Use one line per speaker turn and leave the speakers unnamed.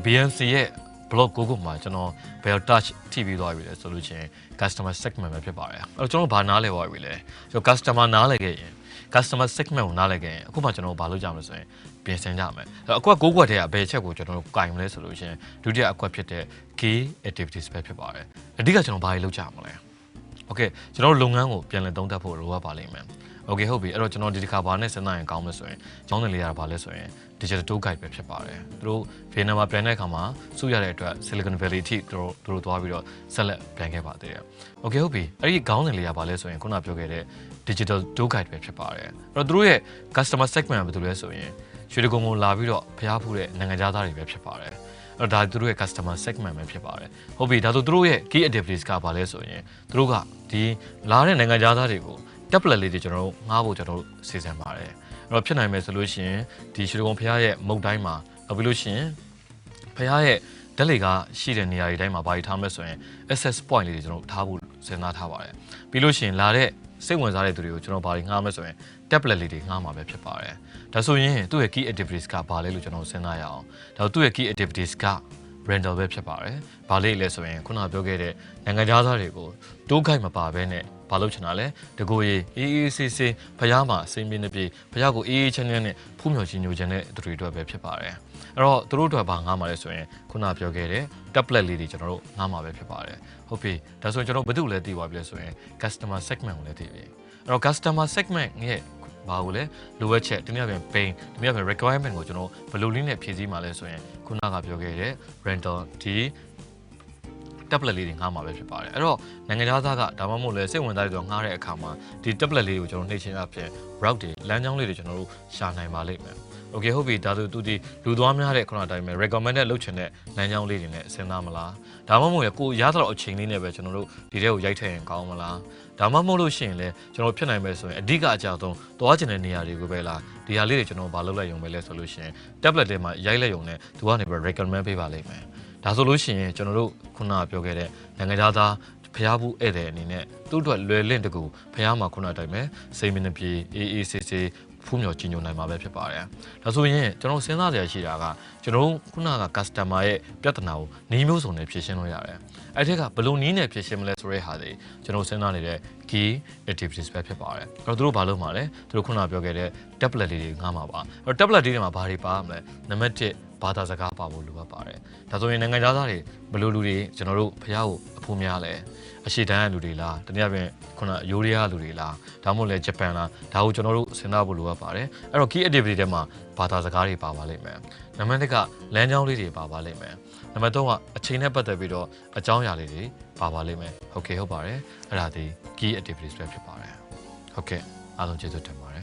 BNC ရဲ့ blog ကိုမှာကျွန်တော် Bell Touch TV သွားပြီလေဆိုလို့ချင်း customer segment ပဲဖြစ်ပါတယ်အဲ့တော့ကျွန်တော်ဘာနားလဲသွားပြီလဲကျွန်တော် customer နားလဲခဲ့ရင် customer segment ကိုနားလဲခဲ့ရင်အခုမှကျွန်တော်ဘာလုပ်ကြမလဲဆိုရင်ပြင်ဆင်ကြမယ်အကွက်6ကွက်တည်းကဘယ်ချက်ကိုကျွန်တော်ကင်မလဲဆိုလို့ချင်းဒုတိယအကွက်ဖြစ်တဲ့ key activities ပဲဖြစ်ပါတယ်အဓိကကျွန်တော်ဘာတွေလုပ်ကြမလဲ Okay ကျွန်တော်လုပ်ငန်းကိုပြန်လည်သုံးသပ်ဖို့လိုအပ်ပါလိမ့်မယ် Okay ဟုတ်ပြီအဲ့တော့ကျွန်တော်ဒီတစ်ခါဘာနဲ့စဉ်းစားရင်ကောင်းမလဲဆိုရင်ကျောင်းတယ်လေးရတာဘာလဲဆိုရင် digital tour guide ပဲဖြစ်ပါတယ်သူတို့ Vietnam မှာပြန်တဲ့အခါမှာစုရတဲ့အတွက် Silicon Valley ထိသူတို့သွားပြီးတော့ဆက်လက်ပြန်ခဲ့ပါသေးတယ် Okay ဟုတ်ပြီအဲ့ဒီခေါင်းစဉ်လေးရဘာလဲဆိုရင်ခုနပြောခဲ့တဲ့ digital tour guide ပဲဖြစ်ပါတယ်အဲ့တော့သူတို့ရဲ့ customer segment ကဘယ်လိုလဲဆိုရင်ရွှေတကုံကိုလာပြီးတော့ဖျားဖူးတဲ့နိုင်ငံသားတွေပဲဖြစ်ပါတယ်အဲ့ဒါသူတို့ရဲ့ customer segment ပဲဖြစ်ပါတယ်ဟုတ်ပြီဒါဆိုသူတို့ရဲ့ key activities ကဘာလဲဆိုရင်သူတို့ကဒီလာတဲ့နိုင်ငံသားတွေကို tablet လေးတွေကျွန်တော်တို့ငှားဖို့ကျွန်တော်တို့စီစဉ်ပါတယ်အဲ့တော့ဖြစ်နိုင်မယ်ဆိုလို့ရှိရင်ဒီရွှေကုံဖျားရဲ့မုတ်တိုင်းမှာနောက်ပြီးလို့ရှိရင်ဖျားရဲ့ဓာတ်လေကရှိတဲ့နေရာတွေတိုင်းမှာဘာတွေထားမလဲဆိုရင် access point လေးတွေကျွန်တော်တို့ထားဖို့စဉ်းစားထားပါတယ်ပြီးလို့ရှိရင်လာတဲ့စိတ်ဝင်စားတဲ့သူတွေကိုကျွန်တော်ဘာတွေငှားမလဲဆိုရင် tablet လေးတွေငှားမှာပဲဖြစ်ပါတယ်ဒါဆိုရင်သူ့ရဲ့ key activities ကဘာလဲလို့ကျွန်တော်စဉ်းစားရအောင်ဒါသူ့ရဲ့ key activities က rental ပဲဖြစ်ပါတယ်။ဘာလေးလဲဆိုရင်ခုနပြောခဲ့တဲ့နိုင်ငံသားတွေကိုတိုးခိုက်မပါဘဲနဲ့ဘာလုပ်ချင်တာလဲတကူရေးအေးအေးဆေးဆေးဖျားမှာစိမ့်ပြင်းနေပြီဖျားကိုအေးအေးချမ်းချမ်းနဲ့ဖူးမြော်ချင်ညိုချင်တဲ့သူတွေအတွက်ပဲဖြစ်ပါတယ်။အဲ့တော့သူတို့အတွက်ဘာငားမှာလဲဆိုရင်ခုနပြောခဲ့တဲ့ tablet လေးတွေကျွန်တော်တို့ငားမှာပဲဖြစ်ပါတယ်။ဟုတ်ပြီဒါဆိုရင်ကျွန်တော်ဘယ်သူလဲသိသွားပြီလဲဆိုရင် customer segment ကိုလည်းသိပြီ။အဲ့တော့ customer segment ရဲ့ဘာကိုလဲလိုအပ်ချက်တနည်းအားဖြင့် pain တနည်းအားဖြင့် requirement ကိုကျွန်တော်ဘယ်လိုလေးနဲ့ဖြည့်ဆည်းမှာလဲဆိုရင်ခုနကပြောခဲ့တဲ့ rental ဒီ tablet လေးတွေငှားမှာပဲဖြစ်ပါတယ်အဲ့တော့နိုင်ငံသားကဒါမှမဟုတ်လဲစိတ်ဝင်စားတဲ့သူငှားတဲ့အခါမှာဒီ tablet လေးကိုကျွန်တော်နှိပ်ချင်းအဖြစ် route တွေလမ်းကြောင်းလေးတွေကျွန်တော်တို့ရှာနိုင်ပါလိမ့်မယ် Okay ဟုတ်ပြီဒါဆိုသူဒီလူသွားများတဲ့ခုနအတိုင်းပဲ recommended လုပ်ချင်တဲ့လမ်းကြောင်းလေးတွေနဲ့စဉ်းစားမလားဒါမှမဟုတ်ရကိုရတော့အချိန်လေးနဲ့ပဲကျွန်တော်တို့ဒီထဲကိုရိုက်ထည့်ရင်ကောင်းမလားဒါမှမဟုတ်လို့ရှိရင်လည်းကျွန်တော်ဖြစ်နိုင်မယ်ဆိုရင်အဓိကအကြောင်းဆုံးသွားချင်တဲ့နေရာတွေကိုပဲလားဒီဟာလေးတွေကျွန်တော်ဘာလုပ်လိုက်ရုံပဲလဲဆိုလို့ရှိရင် tablet ထဲမှာရိုက်လိုက်ရုံနဲ့သူကနေပဲ recommend ပေးပါလိမ့်မယ်ဒါဆိုလို့ရှိရင်ကျွန်တော်တို့ခုနကပြောခဲ့တဲ့နိုင်ငံသားဖျားဘူးဧည့်သည်အနေနဲ့သူ့အတွက်လွယ်လင့်တကူဖျားမှာခုနတိုင်းပဲစိတ်မနှပြေအေးအေးဆေးဆေးဖူးမြော်ကြည်ညိုနိုင်မှာပဲဖြစ်ပါတယ်ဒါဆိုရင်ကျွန်တော်စဉ်းစားကြရရှိတာကကျွန်တော်ခုနက customer ရဲ့ပြဿနာကိုနီးမျိုးစုံနဲ့ဖြေရှင်းလို့ရတယ်အဲ့ထက်ကဘယ်လိုနီးနဲ့ဖြေရှင်းမလဲဆိုတဲ့ဟာတွေကျွန်တော်စဉ်းစားနေတဲ့ key activities ပဲဖြစ်ပါတယ်အဲ့တော့သူတို့ဘာလုပ်မှာလဲသူတို့ခုနပြောခဲ့တဲ့ tablet လေးတွေငှားမှာပါအဲ့တော့ tablet လေးတွေမှာဘာတွေပါမလဲနံပါတ်1ဘာသာစကားပါဖို့လိုအပ်ပါတယ်ဒါဆိုရင်နိုင်ငံသားတွေဘယ်လိုလူတွေကျွန်တော်တို့ဖះကိုအဖိုးများလဲအရှိတန်းရလူတွေလားတနည်းအားဖြင့်ခုနယိုရီးယားလူတွေလားဒါမှမဟုတ်လဲဂျပန်လားဒါကိုကျွန်တော်တို့စဉ်းစားဖို့လိုအပ်ပါတယ်အဲ့တော့ key activity တွေမှာဘာသာစကားတွေပါပါလိမ့်မယ်နံပါတ်2ကလမ်းကြောင်းလေးတွေပါပါလိမ့်မယ်နံပါတ်3ကအချိန်နဲ့ပတ်သက်ပြီးတော့အကြောင်းအရာလေးတွေပါပါလိမ့်မယ်ဟုတ်ကဲ့ဟုတ်ပါတယ်အဲ့ဒါဒီ key activities ပဲဖြစ်ပါတယ်ဟုတ်ကဲ့အားလုံးကျေးဇူးတင်ပါတယ်